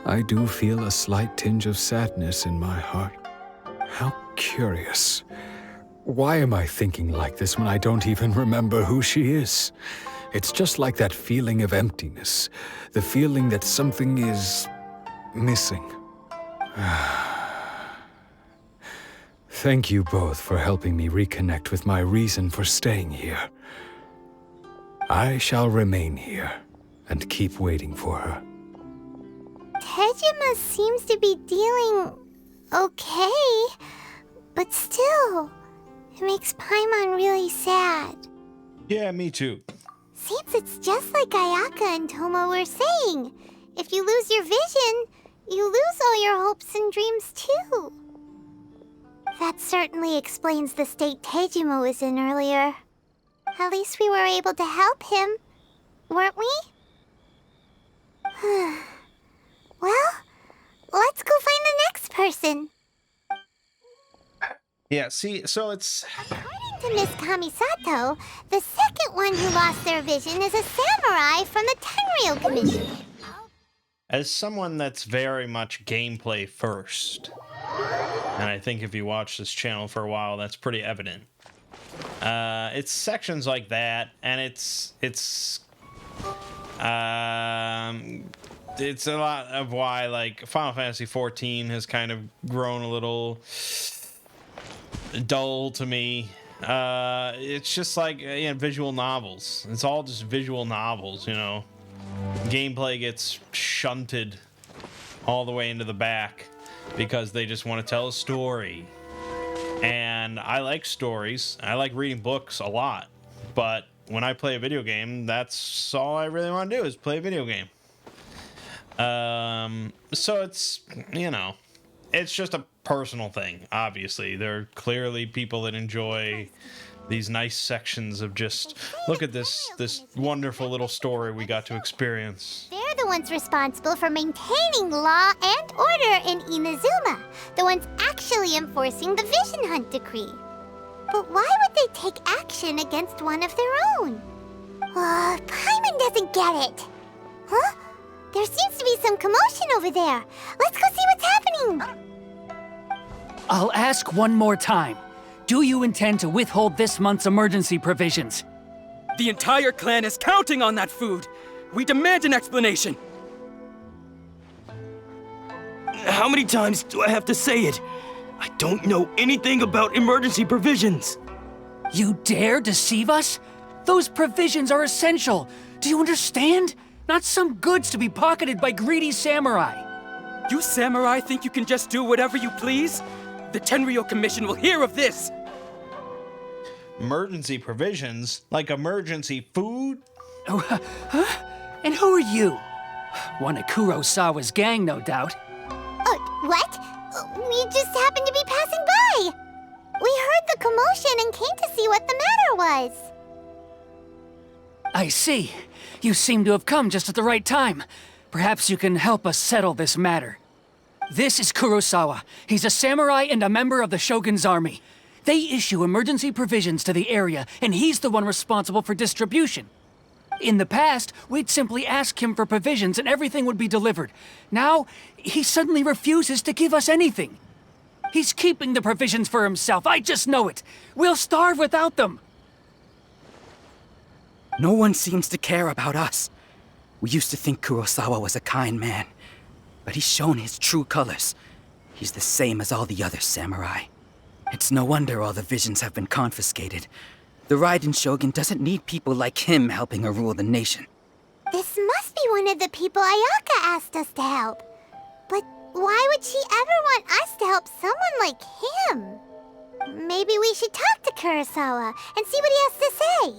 I do feel a slight tinge of sadness in my heart. How curious. Why am I thinking like this when I don't even remember who she is? It's just like that feeling of emptiness, the feeling that something is missing. Thank you both for helping me reconnect with my reason for staying here. I shall remain here and keep waiting for her. Tejima seems to be dealing okay, but still, it makes Paimon really sad. Yeah, me too. Seems it's just like Ayaka and Toma were saying. If you lose your vision, you lose all your hopes and dreams too. That certainly explains the state Tejima was in earlier. At least we were able to help him, weren't we? Well, let's go find the next person. Yeah, see, so it's... According to Miss Kamisato, the second one who lost their vision is a samurai from the Tenryou Commission. As someone that's very much gameplay first, and I think if you watch this channel for a while, that's pretty evident. It's sections like that, and it's a lot of why, like, Final Fantasy XIV has kind of grown a little dull to me. It's just like, visual novels. It's all just visual novels, you know. Gameplay gets shunted all the way into the back because they just want to tell a story. And I like stories. I like reading books a lot. But when I play a video game, that's all I really want to do is play a video game. So it's, it's just a personal thing, obviously. There are clearly people that enjoy these nice sections of just, look at this wonderful little story we got to experience. They're the ones responsible for maintaining law and order in Inazuma. The ones actually enforcing the Vision Hunt decree. But why would they take action against one of their own? Paimon doesn't get it. Huh? There seems to be some commotion over there. Let's go see what's happening. I'll ask one more time. Do you intend to withhold this month's emergency provisions? The entire clan is counting on that food. We demand an explanation. How many times do I have to say it? I don't know anything about emergency provisions. You dare deceive us? Those provisions are essential. Do you understand? Not some goods to be pocketed by greedy samurai. You samurai think you can just do whatever you please? The Tenryou Commission will hear of this! Emergency provisions? Like emergency food? And who are you? One of Kurosawa's gang, no doubt. What? We just happened to be passing by. We heard the commotion and came to see what the matter was. I see. You seem to have come just at the right time. Perhaps you can help us settle this matter. This is Kurosawa. He's a samurai and a member of the Shogun's army. They issue emergency provisions to the area, and he's the one responsible for distribution. In the past, we'd simply ask him for provisions and everything would be delivered. Now, he suddenly refuses to give us anything. He's keeping the provisions for himself, I just know it. We'll starve without them. No one seems to care about us. We used to think Kurosawa was a kind man, but he's shown his true colors. He's the same as all the other samurai. It's no wonder all the visions have been confiscated. The Raiden Shogun doesn't need people like him helping her rule the nation. This must be one of the people Ayaka asked us to help. But why would she ever want us to help someone like him? Maybe we should talk to Kurosawa and see what he has to say.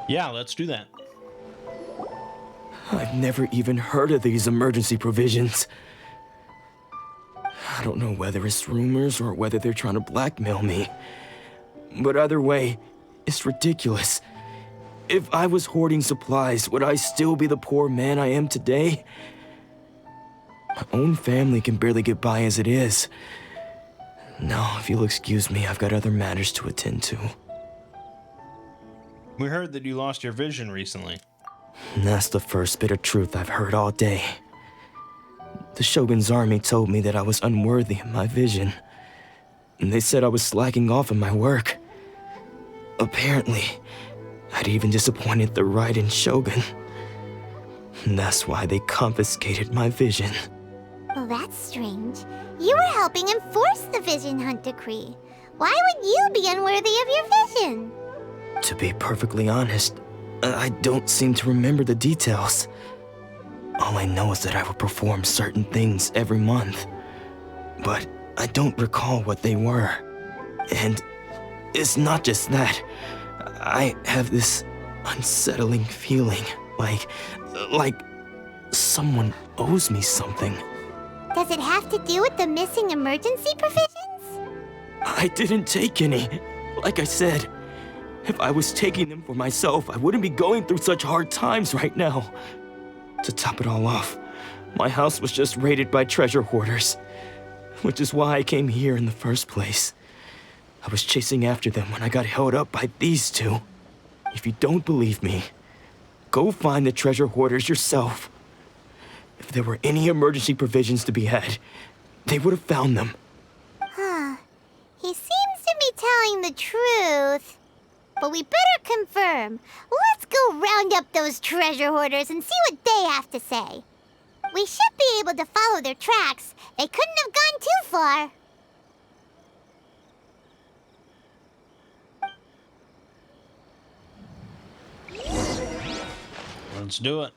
Yeah, let's do that. I've never even heard of these emergency provisions. I don't know whether it's rumors or whether they're trying to blackmail me. But either way, it's ridiculous. If I was hoarding supplies, would I still be the poor man I am today? My own family can barely get by as it is. Now, if you'll excuse me, I've got other matters to attend to. We heard that you lost your vision recently. That's the first bit of truth I've heard all day. The Shogun's army told me that I was unworthy of my vision. And they said I was slacking off in my work. Apparently, I'd even disappointed the Raiden Shogun. And that's why they confiscated my vision. Well, that's strange. You were helping enforce the Vision Hunt decree. Why would you be unworthy of your vision? To be perfectly honest, I don't seem to remember the details. All I know is that I would perform certain things every month. But I don't recall what they were. And it's not just that. I have this unsettling feeling, like someone owes me something. Does it have to do with the missing emergency provisions? I didn't take any, like I said. If I was taking them for myself, I wouldn't be going through such hard times right now. To top it all off, my house was just raided by treasure hoarders, which is why I came here in the first place. I was chasing after them when I got held up by these two. If you don't believe me, go find the treasure hoarders yourself. If there were any emergency provisions to be had, they would have found them. Huh. He seems to be telling the truth. But we better confirm. Let's go round up those treasure hoarders and see what they have to say. We should be able to follow their tracks. They couldn't have gone too far. Let's do it.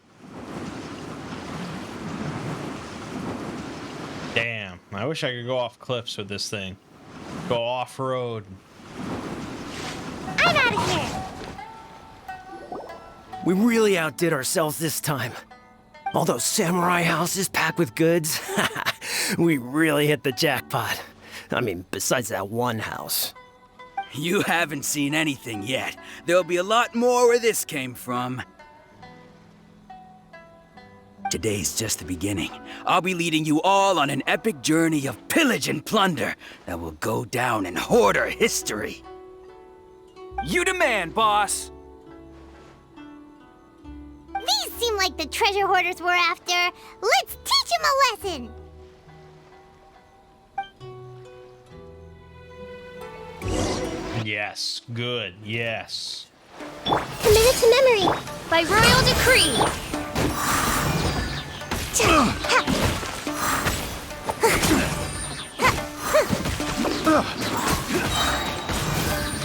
Damn, I wish I could go off cliffs with this thing. Go off-road. I'm out of here. We really outdid ourselves this time. All those samurai houses packed with goods. We really hit the jackpot. I mean, besides that one house. You haven't seen anything yet. There'll be a lot more where this came from. Today's just the beginning. I'll be leading you all on an epic journey of pillage and plunder that will go down in hoarder history. You demand, boss! These seem like the treasure hoarders we're after. Let's teach them a lesson. Yes, good, yes. Committed to memory by royal decree.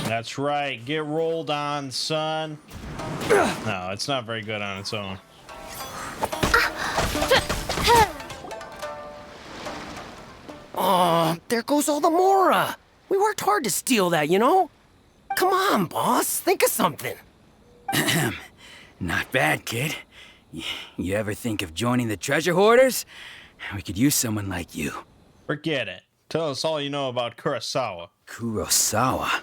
That's right, get rolled on, son. No, it's not very good on its own. Oh, there goes all the Mora. We worked hard to steal that, you know? Come on, boss, think of something. Not bad, kid. You ever think of joining the treasure hoarders? We could use someone like you. Forget it. Tell us all you know about Kurosawa. Kurosawa?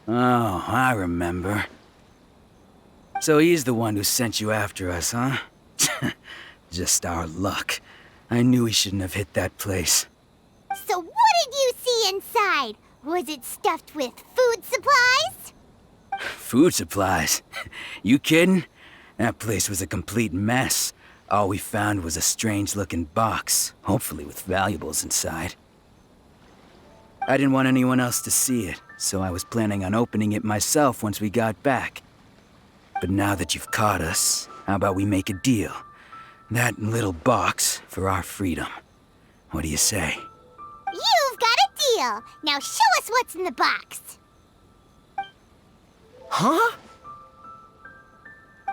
Oh, I remember. So he's the one who sent you after us, huh? Just our luck. I knew he shouldn't have hit that place. So what did you see inside? Was it stuffed with food supplies? Food supplies? You kidding? That place was a complete mess. All we found was a strange-looking box, hopefully with valuables inside. I didn't want anyone else to see it, so I was planning on opening it myself once we got back. But now that you've caught us, how about we make a deal? That little box for our freedom. What do you say? You've got a deal. Now show us what's in the box. Huh?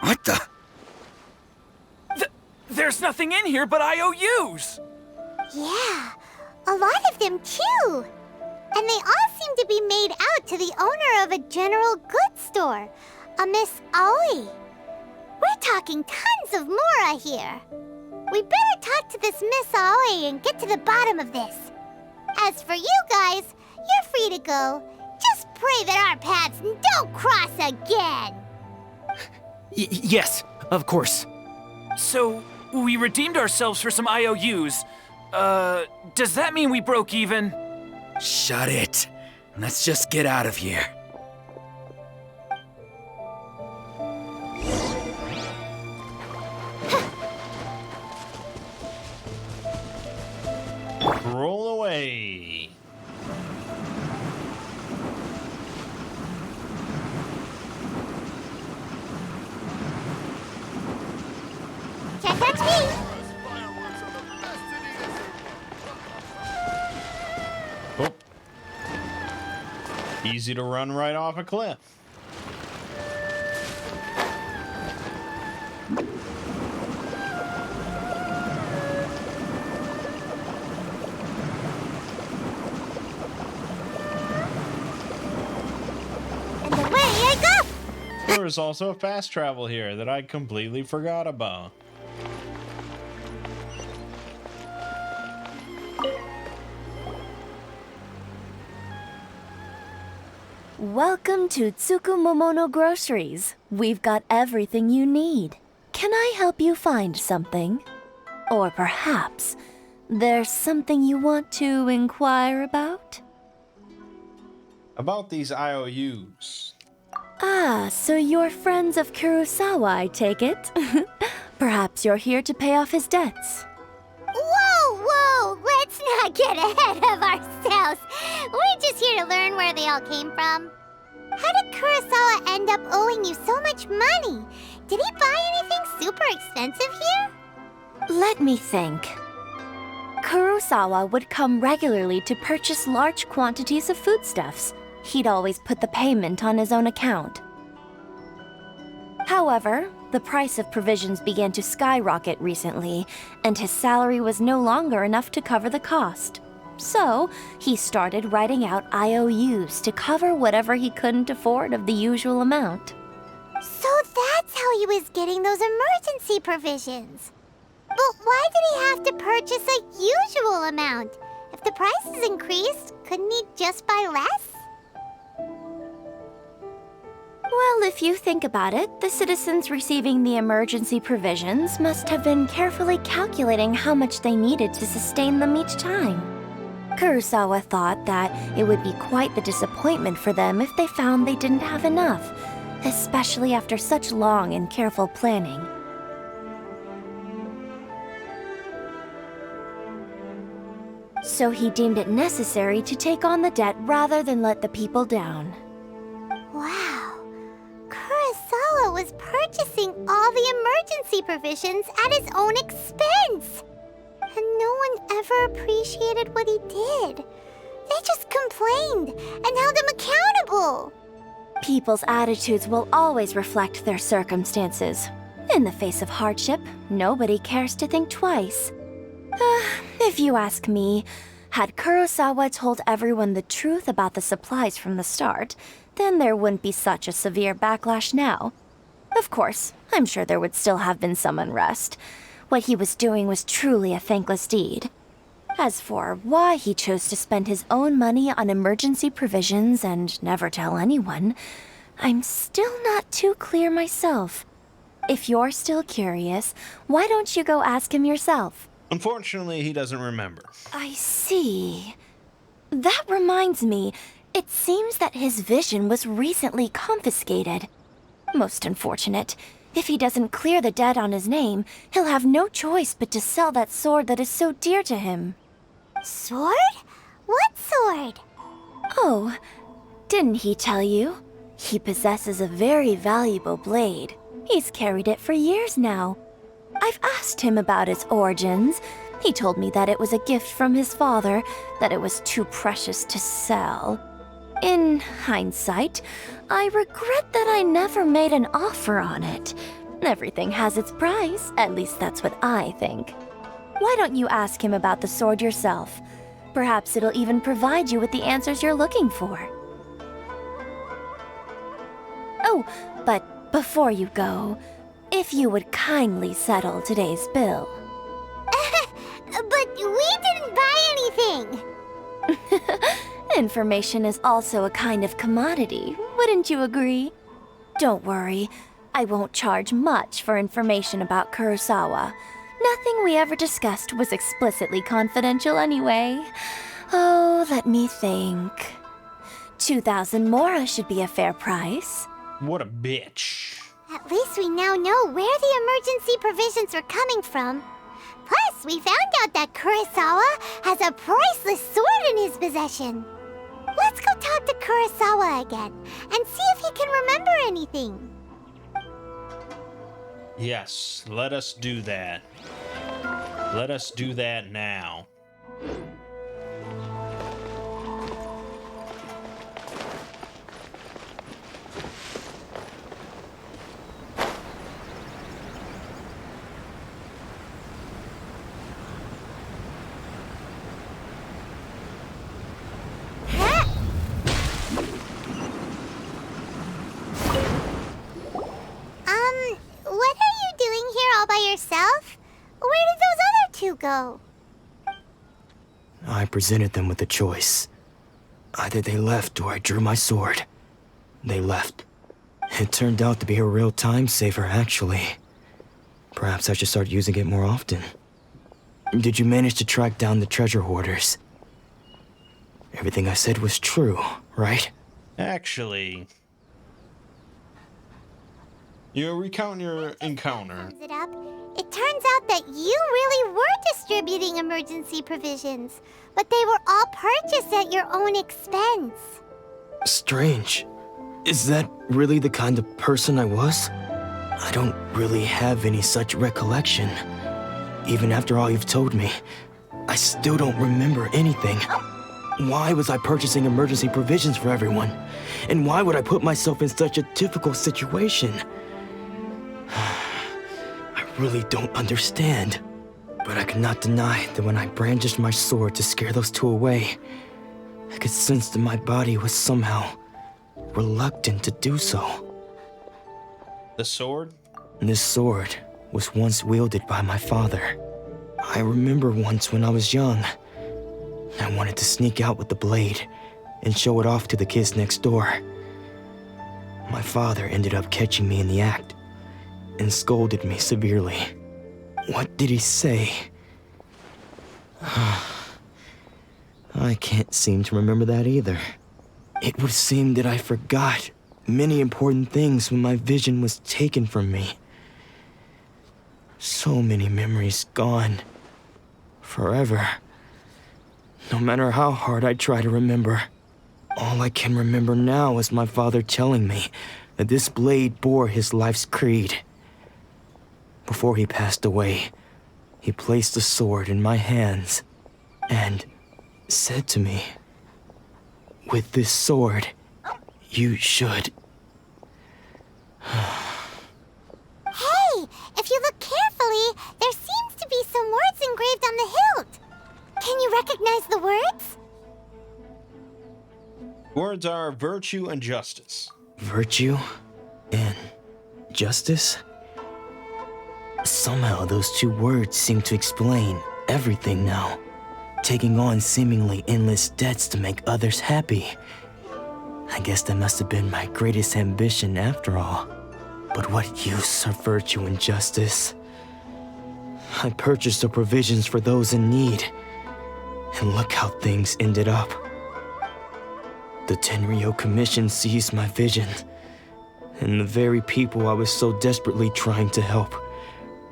What the? There's nothing in here but IOUs! Yeah, a lot of them too. And they all seem to be made out to the owner of a general goods store, a Miss Aoi. We're talking tons of Mora here. We better talk to this Miss Aoi and get to the bottom of this. As for you guys, you're free to go. Just pray that our paths don't cross again. Yes, of course. So, we redeemed ourselves for some IOUs. Does that mean we broke even? Shut it. Let's just get out of here. Roll away. Can't catch me. Oh. Easy to run right off a cliff. And away I go. There is also fast travel here that I completely forgot about. Welcome to Tsukumomono Groceries. We've got everything you need. Can I help you find something? Or perhaps there's something you want to inquire about? About these IOUs. Ah, so you're friends of Kurosawa, I take it? Perhaps you're here to pay off his debts. Whoa! Let's not get ahead of ourselves. We're just here to learn where they all came from. How did Kurosawa end up owing you so much money? Did he buy anything super expensive here? Let me think. Kurosawa would come regularly to purchase large quantities of foodstuffs. He'd always put the payment on his own account. However, the price of provisions began to skyrocket recently, and his salary was no longer enough to cover the cost. So, he started writing out IOUs to cover whatever he couldn't afford of the usual amount. So that's how he was getting those emergency provisions. But why did he have to purchase a usual amount? If the prices increased, couldn't he just buy less? Well, if you think about it, the citizens receiving the emergency provisions must have been carefully calculating how much they needed to sustain them each time. Kurosawa thought that it would be quite the disappointment for them if they found they didn't have enough, especially after such long and careful planning. So he deemed it necessary to take on the debt rather than let the people down. Wow. Kurosawa was purchasing all the emergency provisions at his own expense. And no one ever appreciated what he did. They just complained and held him accountable. People's attitudes will always reflect their circumstances. In the face of hardship, nobody cares to think twice. If you ask me, had Kurosawa told everyone the truth about the supplies from the start, then there wouldn't be such a severe backlash now. Of course, I'm sure there would still have been some unrest. What he was doing was truly a thankless deed. As for why he chose to spend his own money on emergency provisions and never tell anyone, I'm still not too clear myself. If you're still curious, why don't you go ask him yourself? Unfortunately, he doesn't remember. I see. That reminds me, it seems that his vision was recently confiscated. Most unfortunate. If he doesn't clear the debt on his name, he'll have no choice but to sell that sword that is so dear to him. Sword? What sword? Oh, didn't he tell you? He possesses a very valuable blade. He's carried it for years now. I've asked him about its origins. He told me that it was a gift from his father, that it was too precious to sell. In hindsight, I regret that I never made an offer on it. Everything has its price, at least that's what I think. Why don't you ask him about the sword yourself? Perhaps it'll even provide you with the answers you're looking for. Oh, but before you go, if you would kindly settle today's bill. But we didn't buy anything! Information is also a kind of commodity, wouldn't you agree? Don't worry, I won't charge much for information about Kurosawa. Nothing we ever discussed was explicitly confidential anyway. Oh, let me think. 2,000 mora should be a fair price. What a bitch. At least we now know where the emergency provisions were coming from. Plus, we found out that Kurosawa has a priceless sword in his possession. Let's go talk to Kurosawa again and see if he can remember anything. Yes, let us do that. Let us do that now. What are you doing here all by yourself? Where did those other two go? I presented them with a choice. Either they left or I drew my sword. They left. It turned out to be a real time saver, actually. Perhaps I should start using it more often. Did you manage to track down the treasure hoarders? Everything I said was true, right? Actually, you recount your encounter. Sums it up. It turns out that you really were distributing emergency provisions, but they were all purchased at your own expense. Strange. Is that really the kind of person I was? I don't really have any such recollection. Even after all you've told me, I still don't remember anything. Why was I purchasing emergency provisions for everyone? And why would I put myself in such a difficult situation? I really don't understand. But I cannot deny that when I brandished my sword to scare those two away, I could sense that my body was somehow reluctant to do so. The sword? This sword was once wielded by my father. I remember once when I was young, I wanted to sneak out with the blade and show it off to the kids next door. My father ended up catching me in the act and scolded me severely. What did he say? I can't seem to remember that either. It would seem that I forgot many important things when my vision was taken from me. So many memories gone. Forever. No matter how hard I try to remember, all I can remember now is my father telling me that this blade bore his life's creed. Before he passed away, he placed the sword in my hands and said to me, "With this sword, you should..." Hey, if you look carefully, there seems to be some words engraved on the hilt. Can you recognize the words? Words are virtue and justice. Virtue and justice? Somehow those two words seem to explain everything now. Taking on seemingly endless debts to make others happy. I guess that must have been my greatest ambition after all. But what use are virtue and justice? I purchased the provisions for those in need. And look how things ended up. The Tenryo Commission seized my vision. And the very people I was so desperately trying to help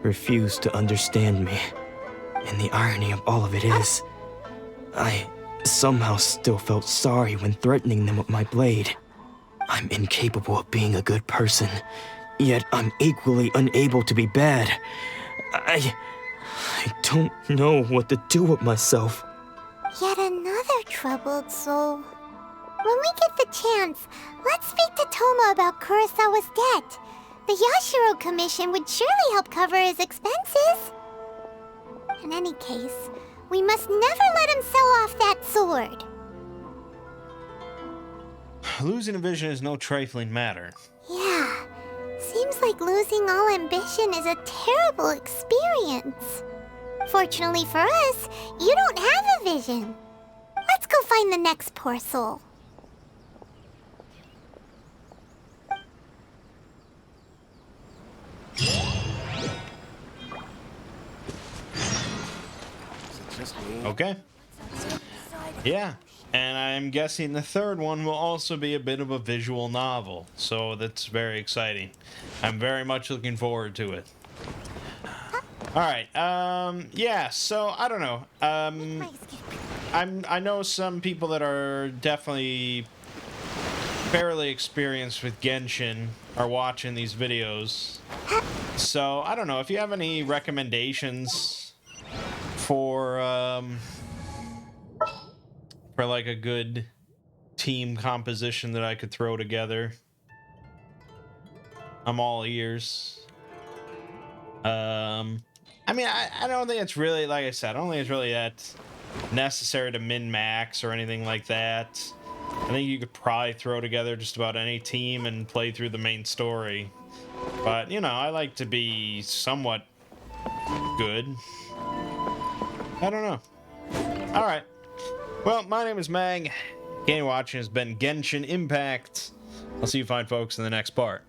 refused to understand me. And the irony of all of it is, I somehow still felt sorry when threatening them with my blade. I'm incapable of being a good person, yet I'm equally unable to be bad. I don't know what to do with myself. Yet another troubled soul. When we get the chance, let's speak to Toma about Kurosawa's debt. The Yashiro Commission would surely help cover his expenses. In any case, we must never let him sell off that sword. Losing a vision is no trifling matter. Yeah, seems like losing all ambition is a terrible experience. Fortunately for us, you don't have a vision. Let's go find the next poor soul. Okay. Yeah, and I'm guessing the third one will also be a bit of a visual novel, so that's very exciting. I'm very much looking forward to it. All right, yeah, so I don't know. I know some people that are definitely fairly experienced with Genshin are watching these videos. So I don't know if you have any recommendations for like a good team composition that I could throw together. I'm all ears. I mean, I don't think it's really, like I said, I don't think it's really that necessary to min-max or anything like that. I think you could probably throw together just about any team and play through the main story. But, you know, I like to be somewhat good. I don't know. Alright. Well, my name is Mangg. Game watching has been Genshin Impact. I'll see you fine folks in the next part.